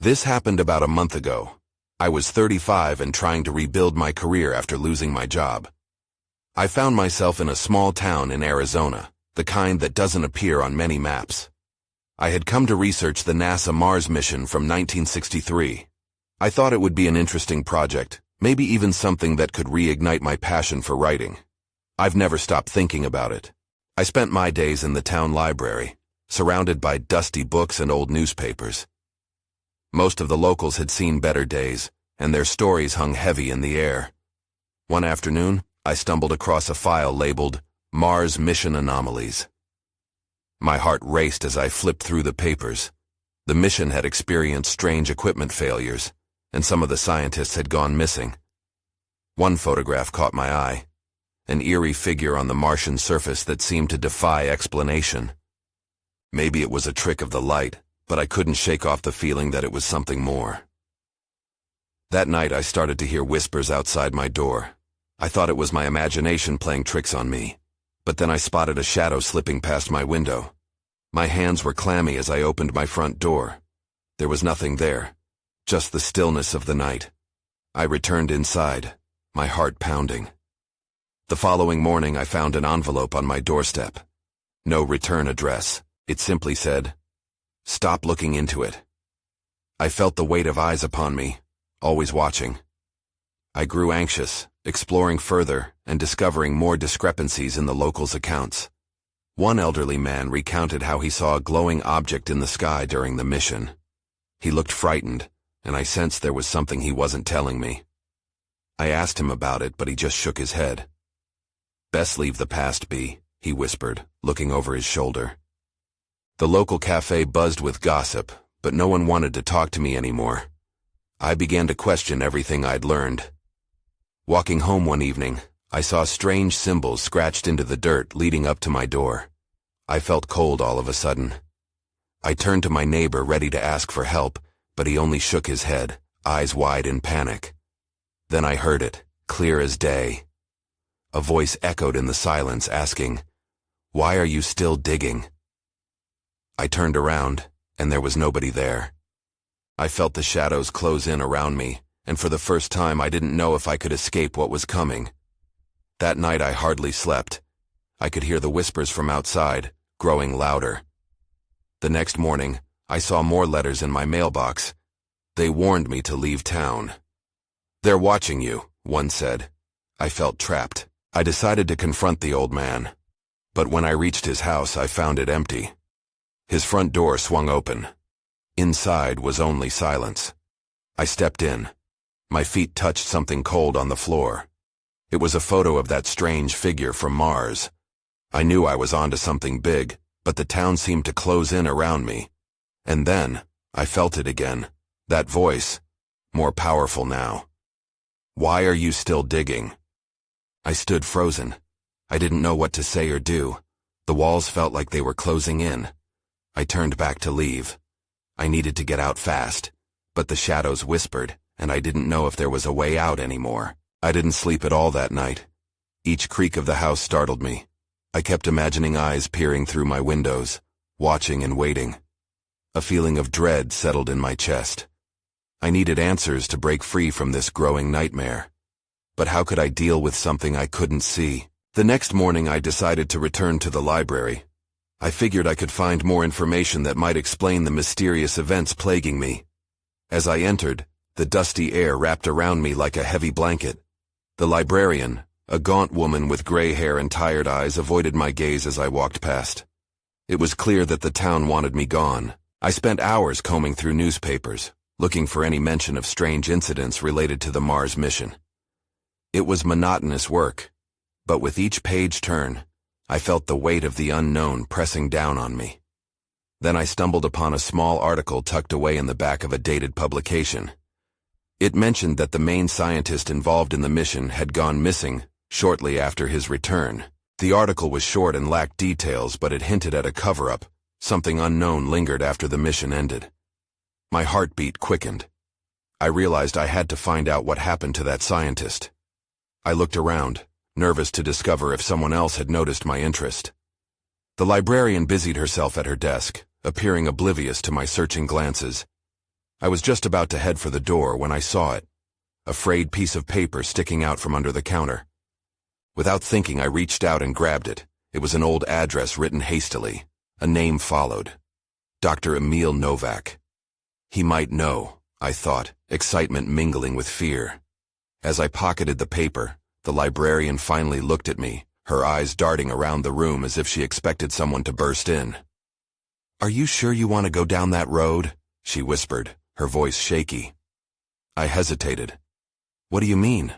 This happened about a month ago. I was 35 and trying to rebuild my career after losing my job. I found myself in a small town in Arizona, the kind that doesn't appear on many maps. I had come to research the NASA Mars mission from 1963. I thought it would be an interesting project, maybe even something that could reignite my passion for writing. I've never stopped thinking about it. I spent my days in the town library, surrounded by dusty books and old newspapers. Most of the locals had seen better days, and their stories hung heavy in the air. One afternoon, I stumbled across a file labeled Mars Mission Anomalies. My heart raced as I flipped through the papers. The mission had experienced strange equipment failures, and some of the scientists had gone missing. One photograph caught my eye, an eerie figure on the Martian surface that seemed to defy explanation. Maybe it was a trick of the light, but I couldn't shake off the feeling that it was something more. That night I started to hear whispers outside my door. I thought it was my imagination playing tricks on me, but then I spotted a shadow slipping past my window. My hands were clammy as I opened my front door. There was nothing there, just the stillness of the night. I returned inside, my heart pounding. The following morning I found an envelope on my doorstep. No return address. It simply said, "Stop looking into it." I felt the weight of eyes upon me, always watching. I grew anxious, exploring further and discovering more discrepancies in the locals' accounts. One elderly man recounted how he saw a glowing object in the sky during the mission. He looked frightened, and I sensed there was something he wasn't telling me. I asked him about it, but he just shook his head. "Best leave the past be," he whispered, looking over his shoulder. The local cafe buzzed with gossip, but no one wanted to talk to me anymore. I began to question everything I'd learned. Walking home one evening, I saw strange symbols scratched into the dirt leading up to my door. I felt cold all of a sudden. I turned to my neighbor ready to ask for help, but he only shook his head, eyes wide in panic. Then I heard it, clear as day. A voice echoed in the silence asking, "Why are you still digging?" I turned around, and there was nobody there. I felt the shadows close in around me, and for the first time I didn't know if I could escape what was coming. That night I hardly slept. I could hear the whispers from outside, growing louder. The next morning, I saw more letters in my mailbox. They warned me to leave town. "They're watching you," one said. I felt trapped. I decided to confront the old man. But when I reached his house, I found it empty. His front door swung open. Inside was only silence. I stepped in. My feet touched something cold on the floor. It was a photo of that strange figure from Mars. I knew I was onto something big, but the town seemed to close in around me. And then, I felt it again. That voice, more powerful now. "Why are you still digging?" I stood frozen. I didn't know what to say or do. The walls felt like they were closing in. I turned back to leave. I needed to get out fast, but the shadows whispered, and I didn't know if there was a way out anymore. I didn't sleep at all that night. Each creak of the house startled me. I kept imagining eyes peering through my windows, watching and waiting. A feeling of dread settled in my chest. I needed answers to break free from this growing nightmare. But how could I deal with something I couldn't see? The next morning I decided to return to the library. I figured I could find more information that might explain the mysterious events plaguing me. As I entered, the dusty air wrapped around me like a heavy blanket. The librarian, a gaunt woman with gray hair and tired eyes, avoided my gaze as I walked past. It was clear that the town wanted me gone. I spent hours combing through newspapers, looking for any mention of strange incidents related to the Mars mission. It was monotonous work, but with each page turn, I felt the weight of the unknown pressing down on me. Then I stumbled upon a small article tucked away in the back of a dated publication. It mentioned that the main scientist involved in the mission had gone missing shortly after his return. The article was short and lacked details, but it hinted at a cover-up. Something unknown lingered after the mission ended. My heartbeat quickened. I realized I had to find out what happened to that scientist. I looked around, nervous to discover if someone else had noticed my interest. The librarian busied herself at her desk, appearing oblivious to my searching glances. I was just about to head for the door when I saw it, a frayed piece of paper sticking out from under the counter. Without thinking, I reached out and grabbed it. It was an old address written hastily. A name followed. Dr. Emil Novak. He might know, I thought, excitement mingling with fear. As I pocketed the paper, the librarian finally looked at me, her eyes darting around the room as if she expected someone to burst in. "Are you sure you want to go down that road?" she whispered, her voice shaky. I hesitated. "What do you mean?"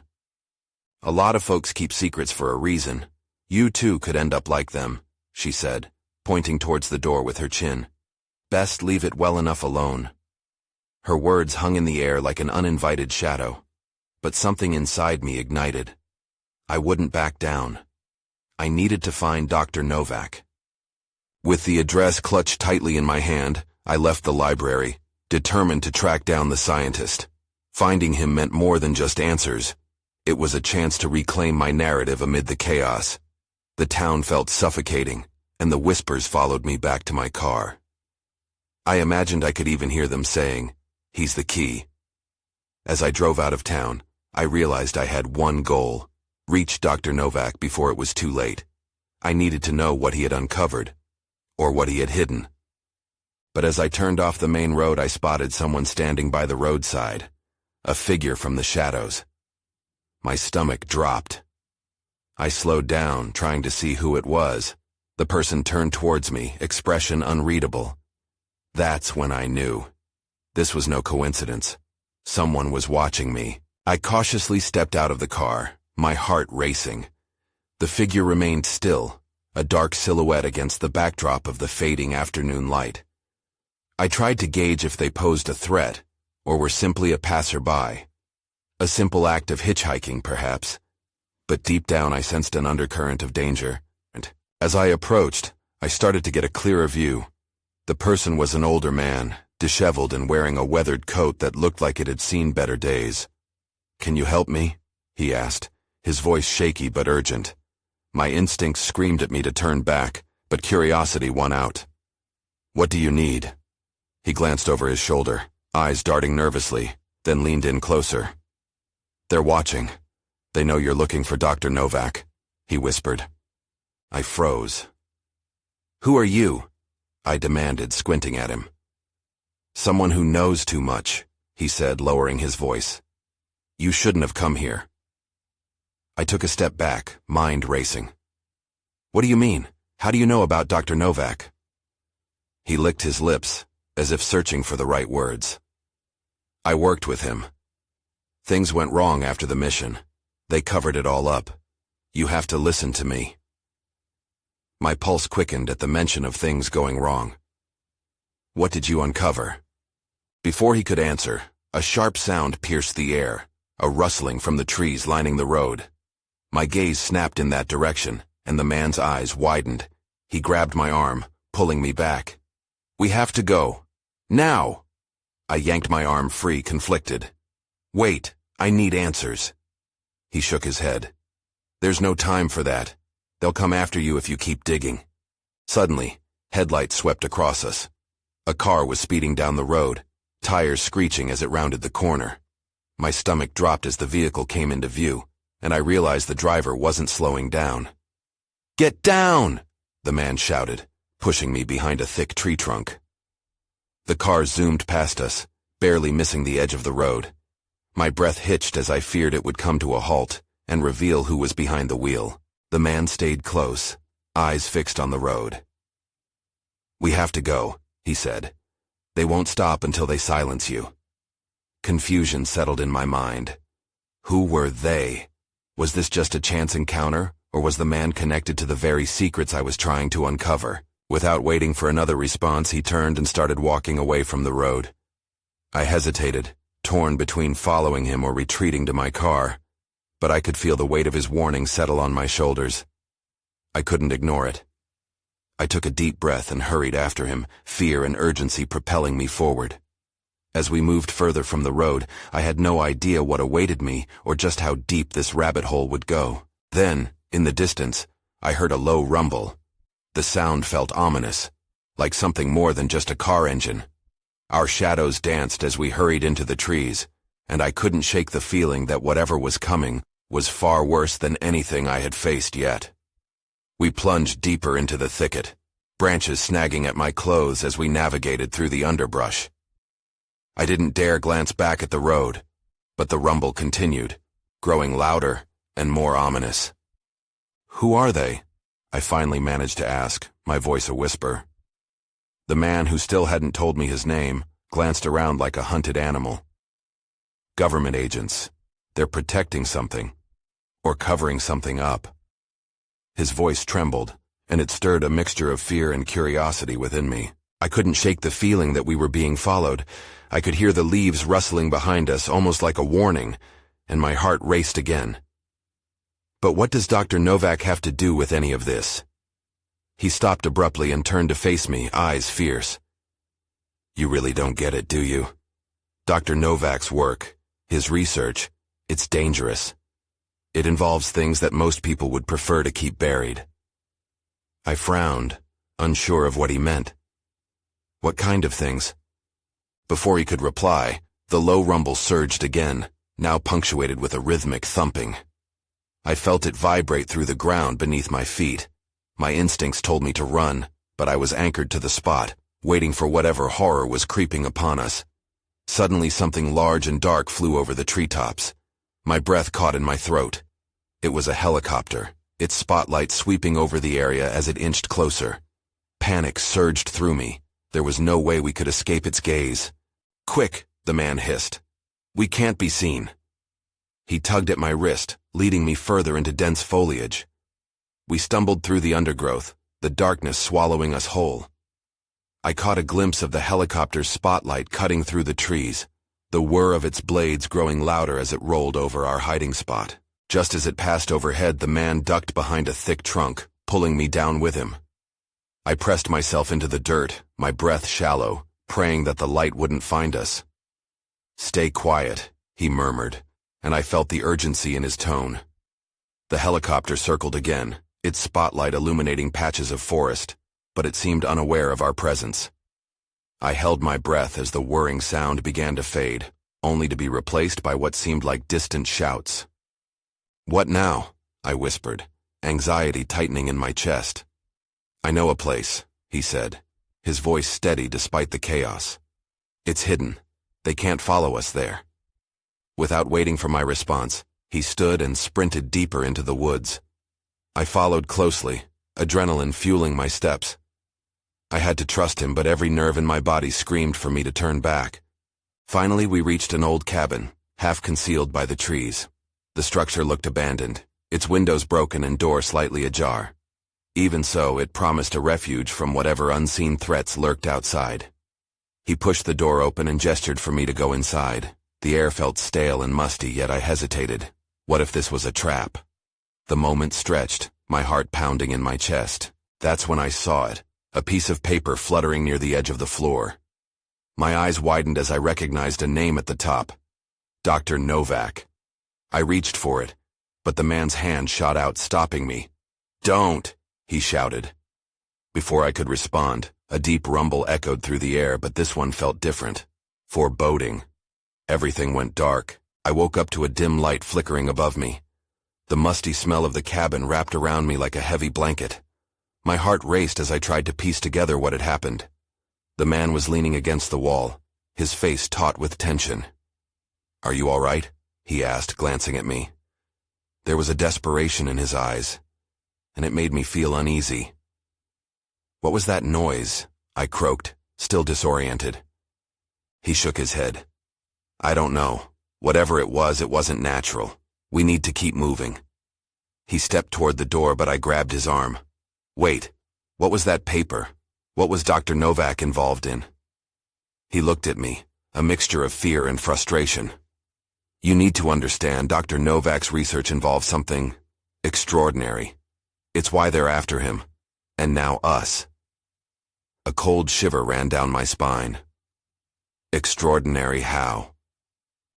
"A lot of folks keep secrets for a reason. You too could end up like them," she said, pointing towards the door with her chin. "Best leave it well enough alone." Her words hung in the air like an uninvited shadow, but something inside me ignited. I wouldn't back down. I needed to find Dr. Novak. With the address clutched tightly in my hand, I left the library, determined to track down the scientist. Finding him meant more than just answers. It was a chance to reclaim my narrative amid the chaos. The town felt suffocating, and the whispers followed me back to my car. I imagined I could even hear them saying, "He's the key." As I drove out of town, I realized I had one goal: reach Dr. Novak before it was too late. I needed to know what he had uncovered, or what he had hidden. But as I turned off the main road, I spotted someone standing by the roadside, a figure from the shadows. My stomach dropped. I slowed down, trying to see who it was. The person turned towards me, expression unreadable. That's when I knew. This was no coincidence. Someone was watching me. I cautiously stepped out of the car, my heart racing. The figure remained still, a dark silhouette against the backdrop of the fading afternoon light. I tried to gauge if they posed a threat, or were simply a passerby. A simple act of hitchhiking, perhaps. But deep down I sensed an undercurrent of danger, and as I approached, I started to get a clearer view. The person was an older man, disheveled and wearing a weathered coat that looked like it had seen better days. "Can you help me?" he asked, his voice shaky but urgent. My instincts screamed at me to turn back, but curiosity won out. "What do you need?" He glanced over his shoulder, eyes darting nervously, then leaned in closer. "They're watching. They know you're looking for Dr. Novak," he whispered. I froze. "Who are you?" I demanded, squinting at him. "Someone who knows too much," he said, lowering his voice. "You shouldn't have come here." I took a step back, mind racing. "What do you mean? How do you know about Dr. Novak?" He licked his lips, as if searching for the right words. "I worked with him. Things went wrong after the mission. They covered it all up. You have to listen to me." My pulse quickened at the mention of things going wrong. "What did you uncover?" Before he could answer, a sharp sound pierced the air, a rustling from the trees lining the road. My gaze snapped in that direction, and the man's eyes widened. He grabbed my arm, pulling me back. "We have to go. Now!" I yanked my arm free, conflicted. "Wait, I need answers." He shook his head. "There's no time for that. They'll come after you if you keep digging." Suddenly, headlights swept across us. A car was speeding down the road, tires screeching as it rounded the corner. My stomach dropped as the vehicle came into view, and I realized the driver wasn't slowing down. "Get down!" the man shouted, pushing me behind a thick tree trunk. The car zoomed past us, barely missing the edge of the road. My breath hitched as I feared it would come to a halt and reveal who was behind the wheel. The man stayed close, eyes fixed on the road. "We have to go," he said. "They won't stop until they silence you." Confusion settled in my mind. Who were they? Was this just a chance encounter, or was the man connected to the very secrets I was trying to uncover? Without waiting for another response, he turned and started walking away from the road. I hesitated, torn between following him or retreating to my car, but I could feel the weight of his warning settle on my shoulders. I couldn't ignore it. I took a deep breath and hurried after him, fear and urgency propelling me forward. As we moved further from the road, I had no idea what awaited me or just how deep this rabbit hole would go. Then, in the distance, I heard a low rumble. The sound felt ominous, like something more than just a car engine. Our shadows danced as we hurried into the trees, and I couldn't shake the feeling that whatever was coming was far worse than anything I had faced yet. We plunged deeper into the thicket, branches snagging at my clothes as we navigated through the underbrush. I didn't dare glance back at the road, but the rumble continued, growing louder and more ominous. "Who are they?" I finally managed to ask, my voice a whisper. The man, who still hadn't told me his name, glanced around like a hunted animal. "Government agents. They're protecting something. Or covering something up." His voice trembled, and it stirred a mixture of fear and curiosity within me. I couldn't shake the feeling that we were being followed. I could hear the leaves rustling behind us, almost like a warning, and my heart raced again. But what does Dr. Novak have to do with any of this? He stopped abruptly and turned to face me, eyes fierce. "You really don't get it, do you? Dr. Novak's work, his research, it's dangerous. It involves things that most people would prefer to keep buried." I frowned, unsure of what he meant. "What kind of things?" Before he could reply, the low rumble surged again, now punctuated with a rhythmic thumping. I felt it vibrate through the ground beneath my feet. My instincts told me to run, but I was anchored to the spot, waiting for whatever horror was creeping upon us. Suddenly something large and dark flew over the treetops. My breath caught in my throat. It was a helicopter, its spotlight sweeping over the area as it inched closer. Panic surged through me. There was no way we could escape its gaze. "Quick," the man hissed. "We can't be seen." He tugged at my wrist, leading me further into dense foliage. We stumbled through the undergrowth, the darkness swallowing us whole. I caught a glimpse of the helicopter's spotlight cutting through the trees, the whir of its blades growing louder as it rolled over our hiding spot. Just as it passed overhead, the man ducked behind a thick trunk, pulling me down with him. I pressed myself into the dirt, my breath shallow, praying that the light wouldn't find us. "Stay quiet," he murmured, and I felt the urgency in his tone. The helicopter circled again, its spotlight illuminating patches of forest, but it seemed unaware of our presence. I held my breath as the whirring sound began to fade, only to be replaced by what seemed like distant shouts. "What now?" I whispered, anxiety tightening in my chest. "I know a place," he said, his voice steady despite the chaos. "It's hidden. They can't follow us there." Without waiting for my response, he stood and sprinted deeper into the woods. I followed closely, adrenaline fueling my steps. I had to trust him, but every nerve in my body screamed for me to turn back. Finally, we reached an old cabin, half concealed by the trees. The structure looked abandoned, its windows broken and door slightly ajar. Even so, it promised a refuge from whatever unseen threats lurked outside. He pushed the door open and gestured for me to go inside. The air felt stale and musty, yet I hesitated. What if this was a trap? The moment stretched, my heart pounding in my chest. That's when I saw it, a piece of paper fluttering near the edge of the floor. My eyes widened as I recognized a name at the top. Dr. Novak. I reached for it, but the man's hand shot out, stopping me. "Don't!" he shouted. Before I could respond, a deep rumble echoed through the air, but this one felt different. Foreboding. Everything went dark. I woke up to a dim light flickering above me. The musty smell of the cabin wrapped around me like a heavy blanket. My heart raced as I tried to piece together what had happened. The man was leaning against the wall, his face taut with tension. "Are you all right?" he asked, glancing at me. There was a desperation in his eyes, and it made me feel uneasy. "What was that noise?" I croaked, still disoriented. He shook his head. "I don't know. Whatever it wasn't natural. We need to keep moving." He stepped toward the door, but I grabbed his arm. "Wait, what was that paper? What was Dr. Novak involved in?" He looked at me, a mixture of fear and frustration. "You need to understand, Dr. Novak's research involves something extraordinary. It's why they're after him. And now us." A cold shiver ran down my spine. Extraordinary how?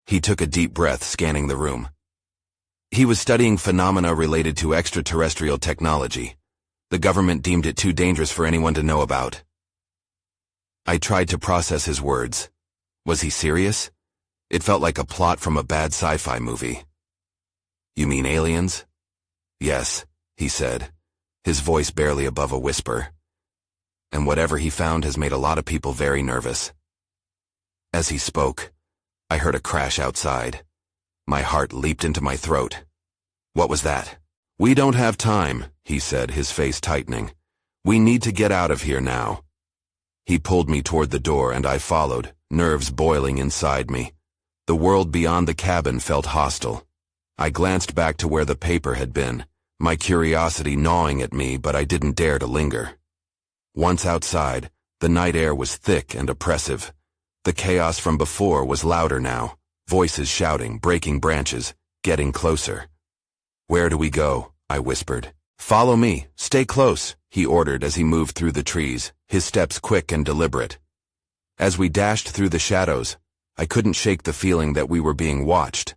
He took a deep breath, scanning the room. He was studying phenomena related to extraterrestrial technology. The government deemed it too dangerous for anyone to know about. I tried to process his words. Was he serious? It felt like a plot from a bad sci-fi movie. You mean aliens? Yes, he said, his voice barely above a whisper. And whatever he found has made a lot of people very nervous. As he spoke, I heard a crash outside. My heart leaped into my throat. What was that? We don't have time, he said, his face tightening. We need to get out of here now. He pulled me toward the door and I followed, nerves boiling inside me. The world beyond the cabin felt hostile. I glanced back to where the paper had been, my curiosity gnawing at me, but I didn't dare to linger. Once outside, the night air was thick and oppressive. The chaos from before was louder now, voices shouting, breaking branches, getting closer. Where do we go? I whispered. Follow me, stay close, he ordered as he moved through the trees, his steps quick and deliberate. As we dashed through the shadows, I couldn't shake the feeling that we were being watched.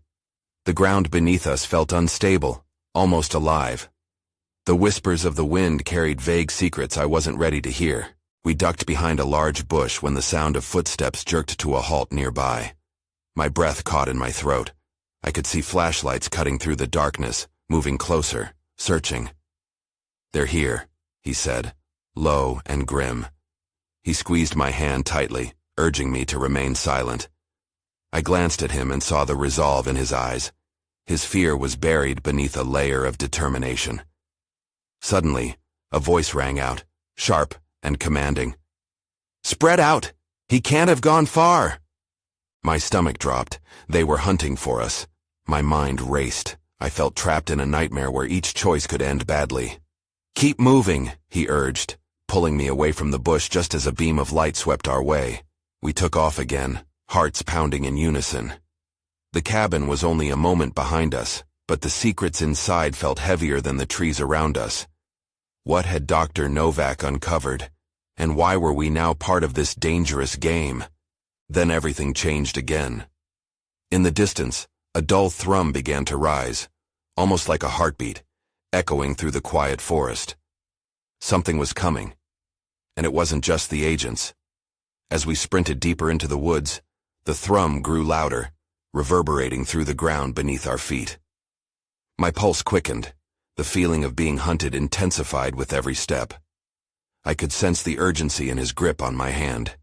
The ground beneath us felt unstable, almost alive. The whispers of the wind carried vague secrets I wasn't ready to hear. We ducked behind a large bush when the sound of footsteps jerked to a halt nearby. My breath caught in my throat. I could see flashlights cutting through the darkness, moving closer, searching. They're here, he said, low and grim. He squeezed my hand tightly, urging me to remain silent. I glanced at him and saw the resolve in his eyes. His fear was buried beneath a layer of determination. Suddenly, a voice rang out, sharp and commanding. Spread out! He can't have gone far! My stomach dropped. They were hunting for us. My mind raced. I felt trapped in a nightmare where each choice could end badly. Keep moving, he urged, pulling me away from the bush just as a beam of light swept our way. We took off again, hearts pounding in unison. The cabin was only a moment behind us, but the secrets inside felt heavier than the trees around us. What had Dr. Novak uncovered? And why were we now part of this dangerous game? Then everything changed again. In the distance, a dull thrum began to rise, almost like a heartbeat, echoing through the quiet forest. Something was coming, and it wasn't just the agents. As we sprinted deeper into the woods, the thrum grew louder, reverberating through the ground beneath our feet. My pulse quickened. The feeling of being hunted intensified with every step. I could sense the urgency in his grip on my hand.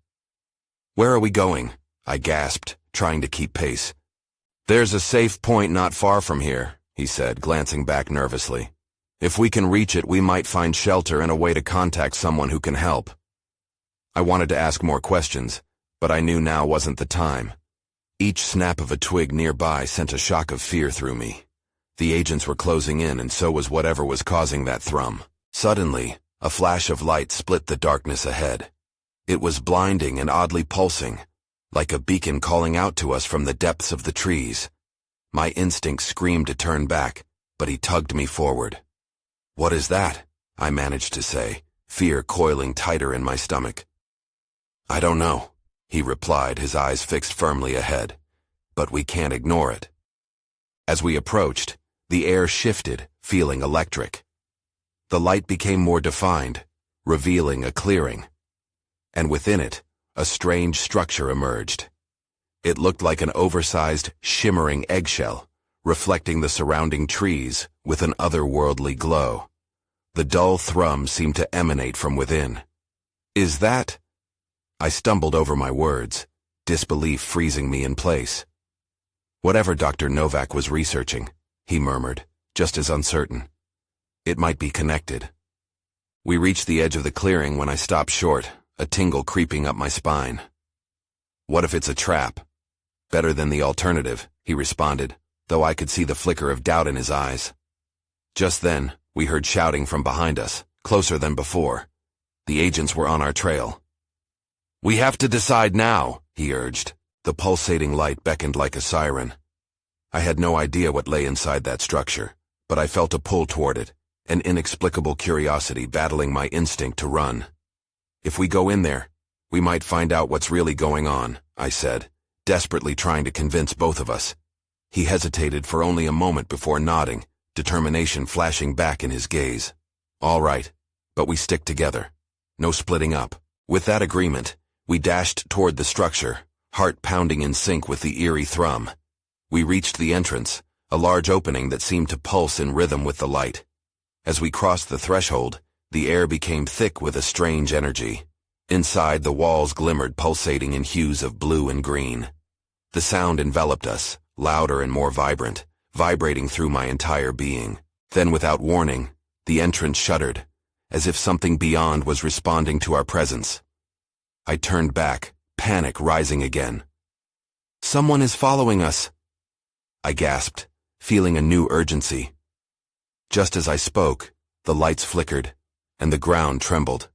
Where are we going? I gasped, trying to keep pace. There's a safe point not far from here, he said, glancing back nervously. If we can reach it, we might find shelter and a way to contact someone who can help. I wanted to ask more questions, but I knew now wasn't the time. Each snap of a twig nearby sent a shock of fear through me. The agents were closing in, and so was whatever was causing that thrum. Suddenly, a flash of light split the darkness ahead. It was blinding and oddly pulsing, like a beacon calling out to us from the depths of the trees. My instinct screamed to turn back, but he tugged me forward. What is that? I managed to say, fear coiling tighter in my stomach. I don't know, he replied, his eyes fixed firmly ahead. But we can't ignore it. As we approached, the air shifted, feeling electric. The light became more defined, revealing a clearing. And within it, a strange structure emerged. It looked like an oversized, shimmering eggshell, reflecting the surrounding trees with an otherworldly glow. The dull thrum seemed to emanate from within. Is that? I stumbled over my words, disbelief freezing me in place. Whatever Dr. Novak was researching, he murmured, just as uncertain. It might be connected. We reached the edge of the clearing when I stopped short, a tingle creeping up my spine. What if it's a trap? Better than the alternative, he responded, though I could see the flicker of doubt in his eyes. Just then, we heard shouting from behind us, closer than before. The agents were on our trail. We have to decide now, he urged. The pulsating light beckoned like a siren. I had no idea what lay inside that structure, but I felt a pull toward it, an inexplicable curiosity battling my instinct to run. If we go in there, we might find out what's really going on, I said, desperately trying to convince both of us. He hesitated for only a moment before nodding, determination flashing back in his gaze. All right, but we stick together. No splitting up. With that agreement, We dashed toward the structure, heart pounding in sync with the eerie thrum. We reached the entrance, a large opening that seemed to pulse in rhythm with the light. As we crossed the threshold, the air became thick with a strange energy. Inside, the walls glimmered, pulsating in hues of blue and green. The sound enveloped us, louder and more vibrant, vibrating through my entire being. Then, without warning, the entrance shuddered, as if something beyond was responding to our presence. I turned back, panic rising again. "Someone is following us," I gasped, feeling a new urgency. Just as I spoke, the lights flickered, and the ground trembled.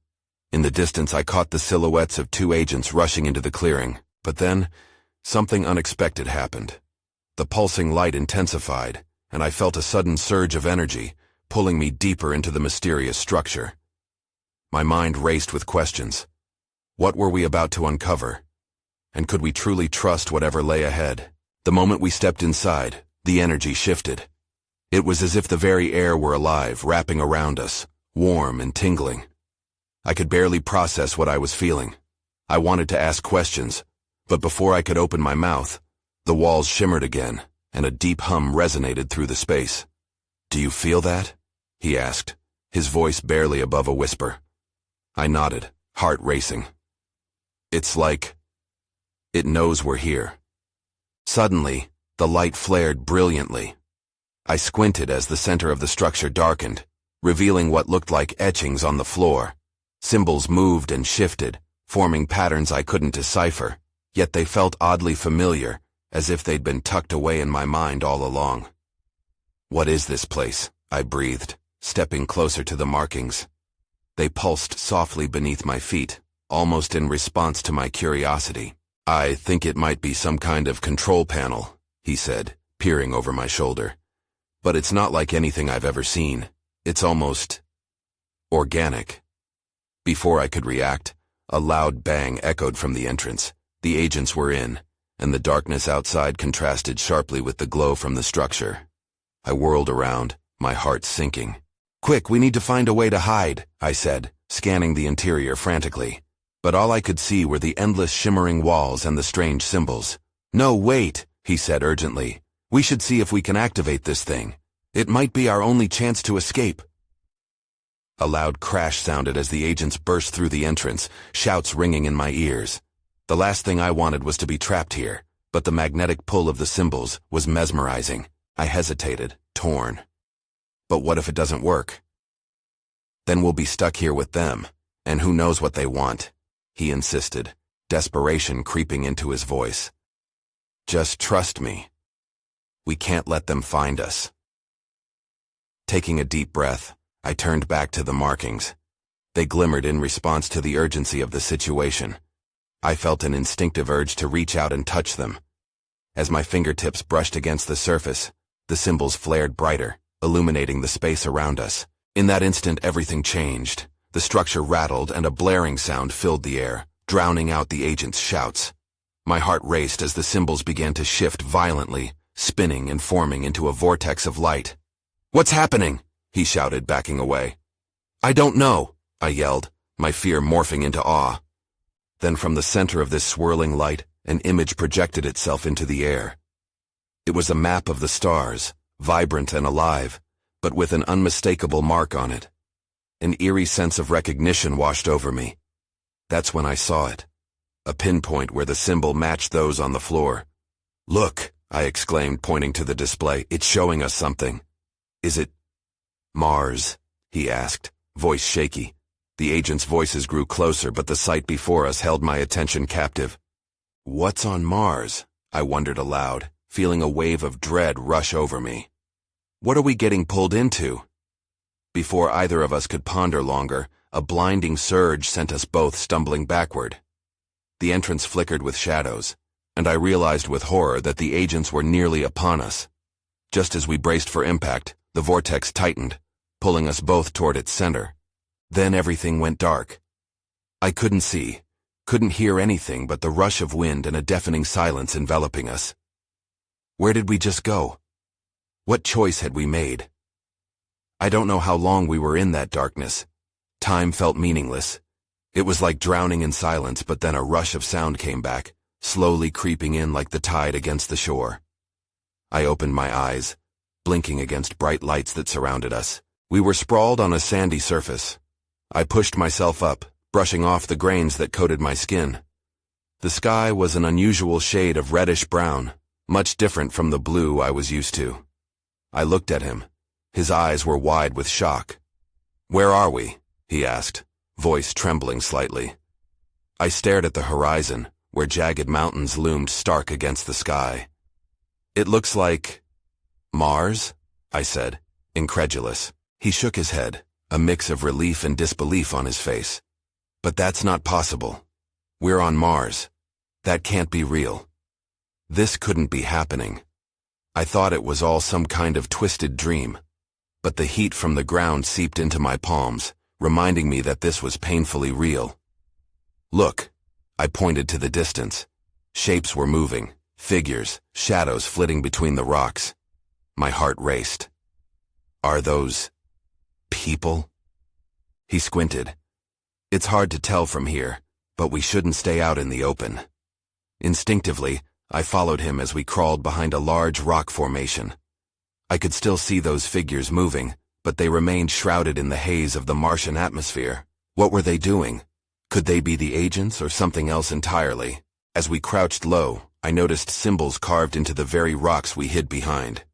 In the distance, I caught the silhouettes of 2 agents rushing into the clearing, but then, something unexpected happened. The pulsing light intensified, and I felt a sudden surge of energy, pulling me deeper into the mysterious structure. My mind raced with questions. What were we about to uncover? And could we truly trust whatever lay ahead? The moment we stepped inside, the energy shifted. It was as if the very air were alive, wrapping around us, warm and tingling. I could barely process what I was feeling. I wanted to ask questions, but before I could open my mouth, the walls shimmered again, and a deep hum resonated through the space. "Do you feel that?" he asked, his voice barely above a whisper. I nodded, heart racing. "It's like it knows we're here." Suddenly, the light flared brilliantly. I squinted as the center of the structure darkened, revealing what looked like etchings on the floor. Symbols moved and shifted, forming patterns I couldn't decipher, yet they felt oddly familiar, as if they'd been tucked away in my mind all along. "What is this place?" I breathed, stepping closer to the markings. They pulsed softly beneath my feet, almost in response to my curiosity. "I think it might be some kind of control panel," he said, peering over my shoulder. "But it's not like anything I've ever seen. It's almost organic." Before I could react, a loud bang echoed from the entrance. The agents were in, and the darkness outside contrasted sharply with the glow from the structure. I whirled around, my heart sinking. "Quick, we need to find a way to hide," I said, scanning the interior frantically. But all I could see were the endless shimmering walls and the strange symbols. "No, wait," he said urgently. "We should see if we can activate this thing. It might be our only chance to escape." A loud crash sounded as the agents burst through the entrance, shouts ringing in my ears. The last thing I wanted was to be trapped here, but the magnetic pull of the symbols was mesmerizing. I hesitated, torn. But what if it doesn't work? Then we'll be stuck here with them, and who knows what they want, he insisted, desperation creeping into his voice. "Just trust me. We can't let them find us." Taking a deep breath, I turned back to the markings. They glimmered in response to the urgency of the situation. I felt an instinctive urge to reach out and touch them. As my fingertips brushed against the surface, the symbols flared brighter, illuminating the space around us. In that instant, everything changed. The structure rattled and a blaring sound filled the air, drowning out the agents' shouts. My heart raced as the symbols began to shift violently, spinning and forming into a vortex of light. "What's happening?" he shouted, backing away. "I don't know," I yelled, my fear morphing into awe. Then from the center of this swirling light, an image projected itself into the air. It was a map of the stars, vibrant and alive, but with an unmistakable mark on it. An eerie sense of recognition washed over me. That's when I saw it. A pinpoint where the symbol matched those on the floor. "Look," I exclaimed, pointing to the display. "It's showing us something." "Is it Mars?" he asked, voice shaky. The agents' voices grew closer, but the sight before us held my attention captive. "What's on Mars?" I wondered aloud, feeling a wave of dread rush over me. What are we getting pulled into? Before either of us could ponder longer, a blinding surge sent us both stumbling backward. The entrance flickered with shadows, and I realized with horror that the agents were nearly upon us. Just as we braced for impact, the vortex tightened, pulling us both toward its center. Then everything went dark. I couldn't see, couldn't hear anything but the rush of wind and a deafening silence enveloping us. Where did we just go? What choice had we made? I don't know how long we were in that darkness. Time felt meaningless. It was like drowning in silence, but then a rush of sound came back, slowly creeping in like the tide against the shore. I opened my eyes, blinking against bright lights that surrounded us. We were sprawled on a sandy surface. I pushed myself up, brushing off the grains that coated my skin. The sky was an unusual shade of reddish-brown, much different from the blue I was used to. I looked at him. His eyes were wide with shock. "Where are we?" he asked, voice trembling slightly. I stared at the horizon, where jagged mountains loomed stark against the sky. "It looks like Mars?" I said, incredulous. He shook his head, a mix of relief and disbelief on his face. "But that's not possible. We're on Mars. That can't be real. This couldn't be happening." I thought it was all some kind of twisted dream, but the heat from the ground seeped into my palms, reminding me that this was painfully real. "Look," I pointed to the distance. Shapes were moving, figures, shadows flitting between the rocks. My heart raced. "Are those people?" He squinted. "It's hard to tell from here, but we shouldn't stay out in the open." Instinctively, I followed him as we crawled behind a large rock formation. I could still see those figures moving, but they remained shrouded in the haze of the Martian atmosphere. What were they doing? Could they be the agents or something else entirely? As we crouched low, I noticed symbols carved into the very rocks we hid behind.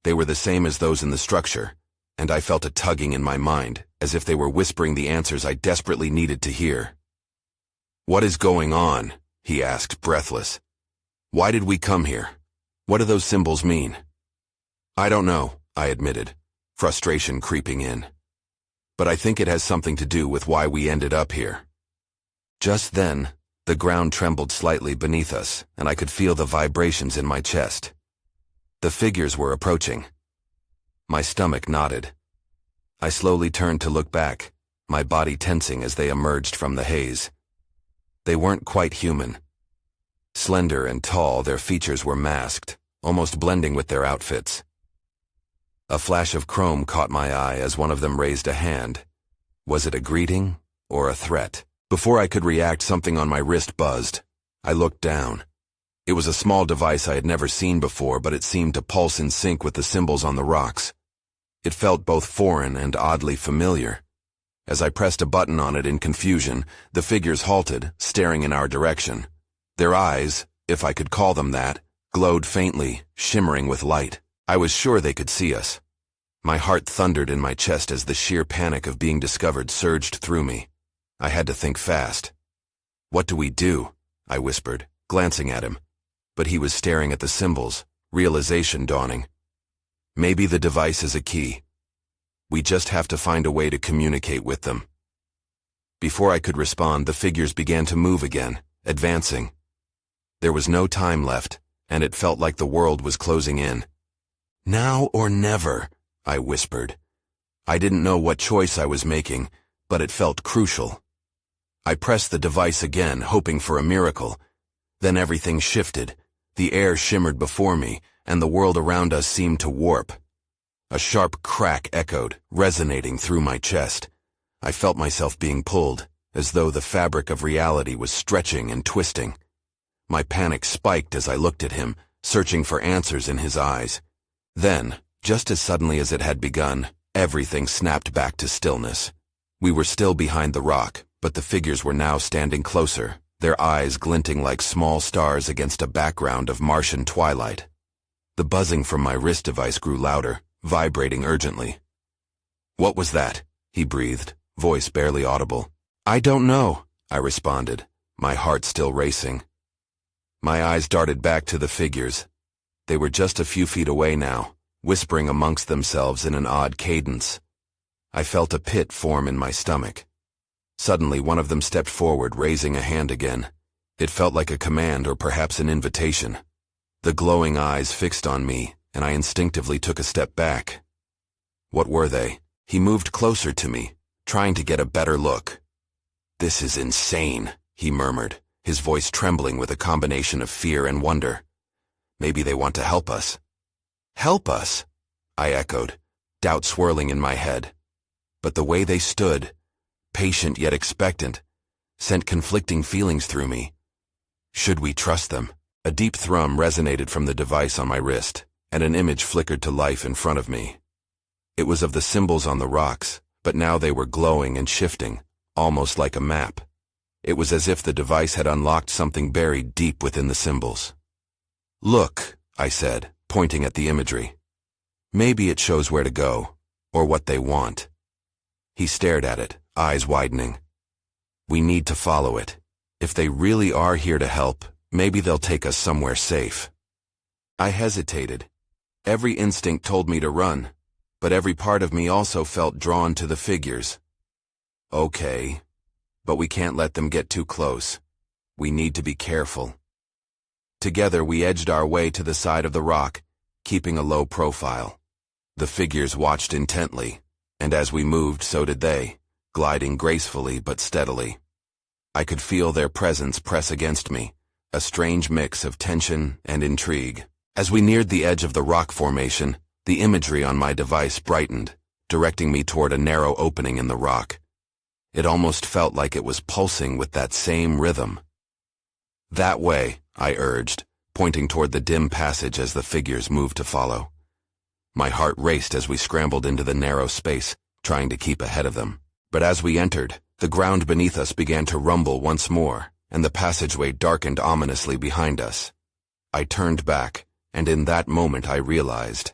They were the same as those in the structure, and I felt a tugging in my mind, as if they were whispering the answers I desperately needed to hear. "What is going on?" he asked, breathless. "Why did we come here? What do those symbols mean?" "I don't know," I admitted, frustration creeping in. "But I think it has something to do with why we ended up here." Just then, the ground trembled slightly beneath us, and I could feel the vibrations in my chest. The figures were approaching. My stomach knotted. I slowly turned to look back, my body tensing as they emerged from the haze. They weren't quite human. Slender and tall, their features were masked, almost blending with their outfits. A flash of chrome caught my eye as one of them raised a hand. Was it a greeting or a threat? Before I could react, something on my wrist buzzed. I looked down. It was a small device I had never seen before, but it seemed to pulse in sync with the symbols on the rocks. It felt both foreign and oddly familiar. As I pressed a button on it in confusion, the figures halted, staring in our direction. Their eyes, if I could call them that, glowed faintly, shimmering with light. I was sure they could see us. My heart thundered in my chest as the sheer panic of being discovered surged through me. I had to think fast. "What do we do?" I whispered, glancing at him. But he was staring at the symbols, realization dawning. Maybe the device is a key. We just have to find a way to communicate with them. Before I could respond, the figures began to move again, advancing. There was no time left, and it felt like the world was closing in. "Now or never," I whispered. I didn't know what choice I was making, but it felt crucial. I pressed the device again, hoping for a miracle. Then everything shifted. The air shimmered before me, and the world around us seemed to warp. A sharp crack echoed, resonating through my chest. I felt myself being pulled, as though the fabric of reality was stretching and twisting. My panic spiked as I looked at him, searching for answers in his eyes. Then, just as suddenly as it had begun, everything snapped back to stillness. We were still behind the rock, but the figures were now standing closer, their eyes glinting like small stars against a background of Martian twilight. The buzzing from my wrist device grew louder, vibrating urgently. "What was that?" he breathed, voice barely audible. "I don't know," I responded, my heart still racing. My eyes darted back to the figures. They were just a few feet away now, whispering amongst themselves in an odd cadence. I felt a pit form in my stomach. Suddenly, one of them stepped forward, raising a hand again. It felt like a command or perhaps an invitation. The glowing eyes fixed on me, and I instinctively took a step back. What were they? He moved closer to me, trying to get a better look. "This is insane," he murmured, his voice trembling with a combination of fear and wonder. "Maybe they want to help us." "Help us?" I echoed, doubt swirling in my head. But the way they stood, patient yet expectant, sent conflicting feelings through me. Should we trust them? A deep thrum resonated from the device on my wrist, and an image flickered to life in front of me. It was of the symbols on the rocks, but now they were glowing and shifting, almost like a map. It was as if the device had unlocked something buried deep within the symbols. "Look," I said, pointing at the imagery. "Maybe it shows where to go, or what they want." He stared at it, eyes widening. "We need to follow it. If they really are here to help, maybe they'll take us somewhere safe." I hesitated. Every instinct told me to run, but every part of me also felt drawn to the figures. "Okay, but we can't let them get too close. We need to be careful." Together we edged our way to the side of the rock, keeping a low profile. The figures watched intently, and as we moved so did they, gliding gracefully but steadily. I could feel their presence press against me, a strange mix of tension and intrigue. As we neared the edge of the rock formation, the imagery on my device brightened, directing me toward a narrow opening in the rock. It almost felt like it was pulsing with that same rhythm. "That way," I urged, pointing toward the dim passage as the figures moved to follow. My heart raced as we scrambled into the narrow space, trying to keep ahead of them. But as we entered, the ground beneath us began to rumble once more, and the passageway darkened ominously behind us. I turned back, and in that moment I realized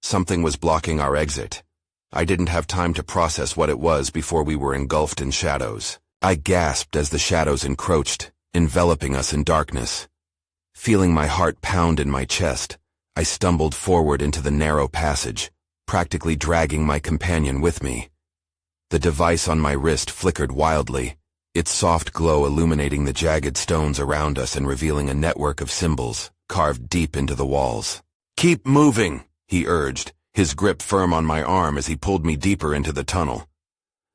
something was blocking our exit. I didn't have time to process what it was before we were engulfed in shadows. I gasped as the shadows encroached, enveloping us in darkness. Feeling my heart pound in my chest, I stumbled forward into the narrow passage, practically dragging my companion with me. The device on my wrist flickered wildly, its soft glow illuminating the jagged stones around us and revealing a network of symbols carved deep into the walls. "Keep moving," he urged, his grip firm on my arm as he pulled me deeper into the tunnel.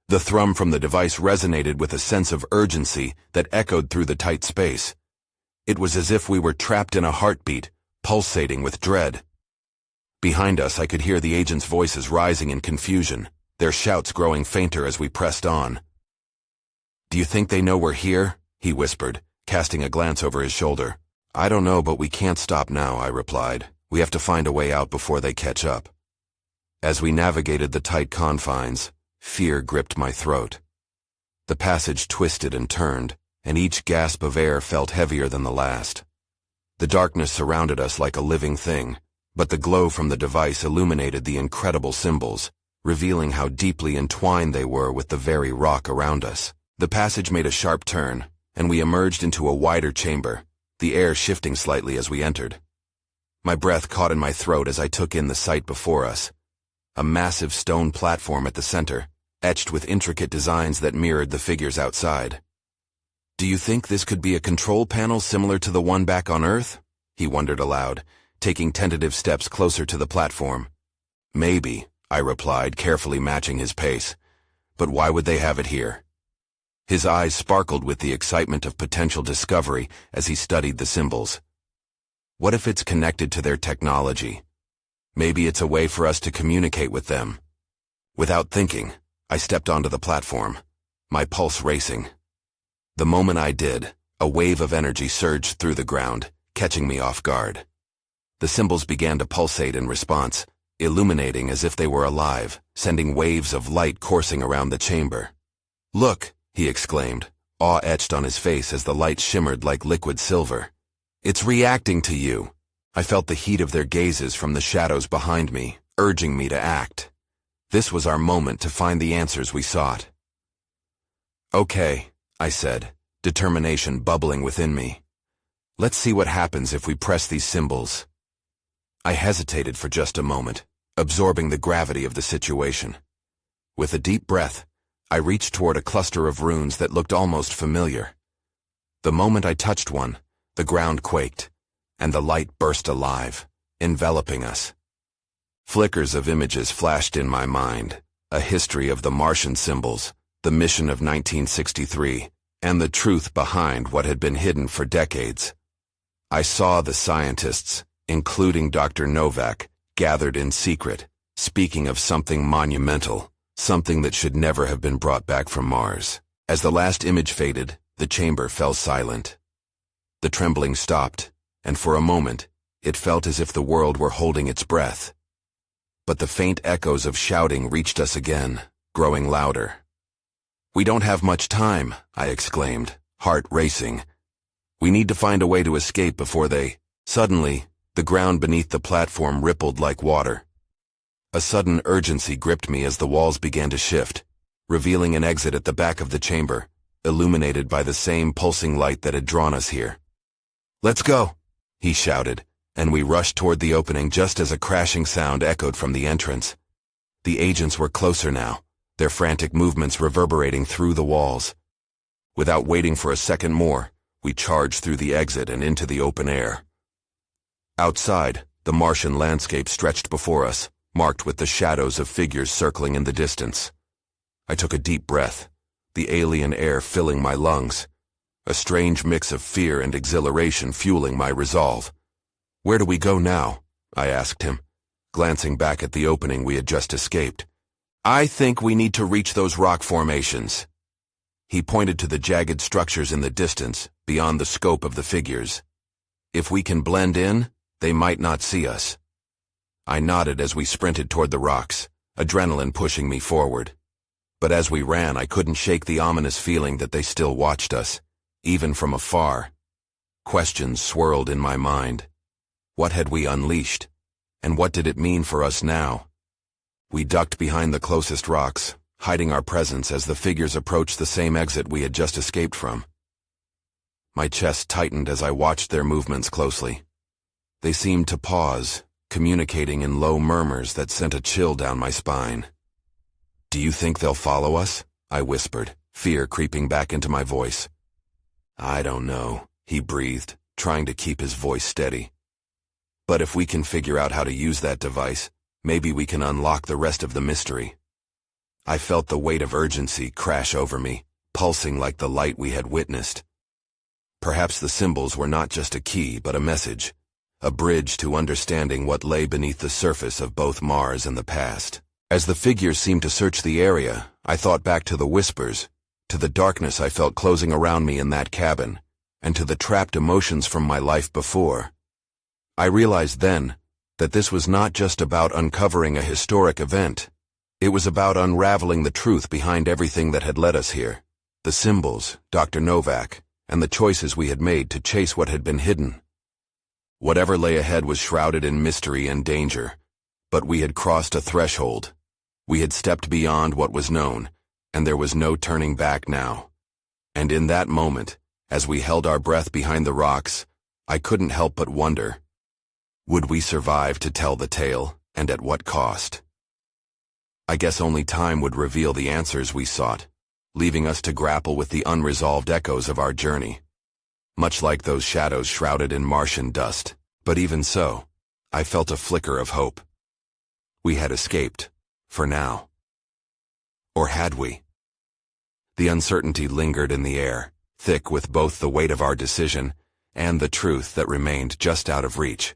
The thrum from the device resonated with a sense of urgency that echoed through the tight space. It was as if we were trapped in a heartbeat, pulsating with dread. Behind us, I could hear the agents' voices rising in confusion, their shouts growing fainter as we pressed on. "Do you think they know we're here?" he whispered, casting a glance over his shoulder. "I don't know, but we can't stop now," I replied. "We have to find a way out before they catch up." As we navigated the tight confines, fear gripped my throat. The passage twisted and turned, and each gasp of air felt heavier than the last. The darkness surrounded us like a living thing, but the glow from the device illuminated the incredible symbols, revealing how deeply entwined they were with the very rock around us. The passage made a sharp turn, and we emerged into a wider chamber, the air shifting slightly as we entered. My breath caught in my throat as I took in the sight before us. A massive stone platform at the center, etched with intricate designs that mirrored the figures outside. "Do you think this could be a control panel similar to the one back on Earth?" he wondered aloud, taking tentative steps closer to the platform. "Maybe," I replied, carefully matching his pace. "But why would they have it here?" His eyes sparkled with the excitement of potential discovery as he studied the symbols. "What if it's connected to their technology? Maybe it's a way for us to communicate with them." Without thinking, I stepped onto the platform, my pulse racing. The moment I did, a wave of energy surged through the ground, catching me off guard. The symbols began to pulsate in response, illuminating as if they were alive, sending waves of light coursing around the chamber. "Look," he exclaimed, awe etched on his face as the light shimmered like liquid silver. "It's reacting to you." I felt the heat of their gazes from the shadows behind me, urging me to act. This was our moment to find the answers we sought. "Okay," I said, determination bubbling within me. "Let's see what happens if we press these symbols." I hesitated for just a moment, absorbing the gravity of the situation. With a deep breath, I reached toward a cluster of runes that looked almost familiar. The moment I touched one, the ground quaked, and the light burst alive, enveloping us. Flickers of images flashed in my mind, a history of the Martian symbols, the mission of 1963, and the truth behind what had been hidden for decades. I saw the scientists, including Dr. Novak, gathered in secret, speaking of something monumental, something that should never have been brought back from Mars. As the last image faded, the chamber fell silent. The trembling stopped, and for a moment, it felt as if the world were holding its breath. But the faint echoes of shouting reached us again, growing louder. "We don't have much time," I exclaimed, heart racing. "We need to find a way to escape before they—" Suddenly, the ground beneath the platform rippled like water. A sudden urgency gripped me as the walls began to shift, revealing an exit at the back of the chamber, illuminated by the same pulsing light that had drawn us here. "Let's go," he shouted, and we rushed toward the opening just as a crashing sound echoed from the entrance. The agents were closer now, their frantic movements reverberating through the walls. Without waiting for a second more, we charged through the exit and into the open air. Outside, the Martian landscape stretched before us, marked with the shadows of figures circling in the distance. I took a deep breath, the alien air filling my lungs, a strange mix of fear and exhilaration fueling my resolve. "Where do we go now?" I asked him, glancing back at the opening we had just escaped. "I think we need to reach those rock formations." He pointed to the jagged structures in the distance, beyond the scope of the figures. "If we can blend in, they might not see us." I nodded as we sprinted toward the rocks, adrenaline pushing me forward. But as we ran, I couldn't shake the ominous feeling that they still watched us, even from afar. Questions swirled in my mind. What had we unleashed? And what did it mean for us now? We ducked behind the closest rocks, hiding our presence as the figures approached the same exit we had just escaped from. My chest tightened as I watched their movements closely. They seemed to pause, communicating in low murmurs that sent a chill down my spine. "Do you think they'll follow us?" I whispered, fear creeping back into my voice. "I don't know," he breathed, trying to keep his voice steady. "But if we can figure out how to use that device, maybe we can unlock the rest of the mystery." I felt the weight of urgency crash over me, pulsing like the light we had witnessed. Perhaps the symbols were not just a key, but a message, a bridge to understanding what lay beneath the surface of both Mars and the past. As the figures seemed to search the area, I thought back to the whispers, to the darkness I felt closing around me in that cabin, and to the trapped emotions from my life before. I realized then that this was not just about uncovering a historic event. It was about unraveling the truth behind everything that had led us here, the symbols, Dr. Novak, and the choices we had made to chase what had been hidden. Whatever lay ahead was shrouded in mystery and danger, but we had crossed a threshold. We had stepped beyond what was known, and there was no turning back now. And in that moment, as we held our breath behind the rocks, I couldn't help but wonder, would we survive to tell the tale, and at what cost? I guess only time would reveal the answers we sought, leaving us to grapple with the unresolved echoes of our journey. Much like those shadows shrouded in Martian dust, but even so, I felt a flicker of hope. We had escaped, for now. Or had we? The uncertainty lingered in the air, thick with both the weight of our decision and the truth that remained just out of reach.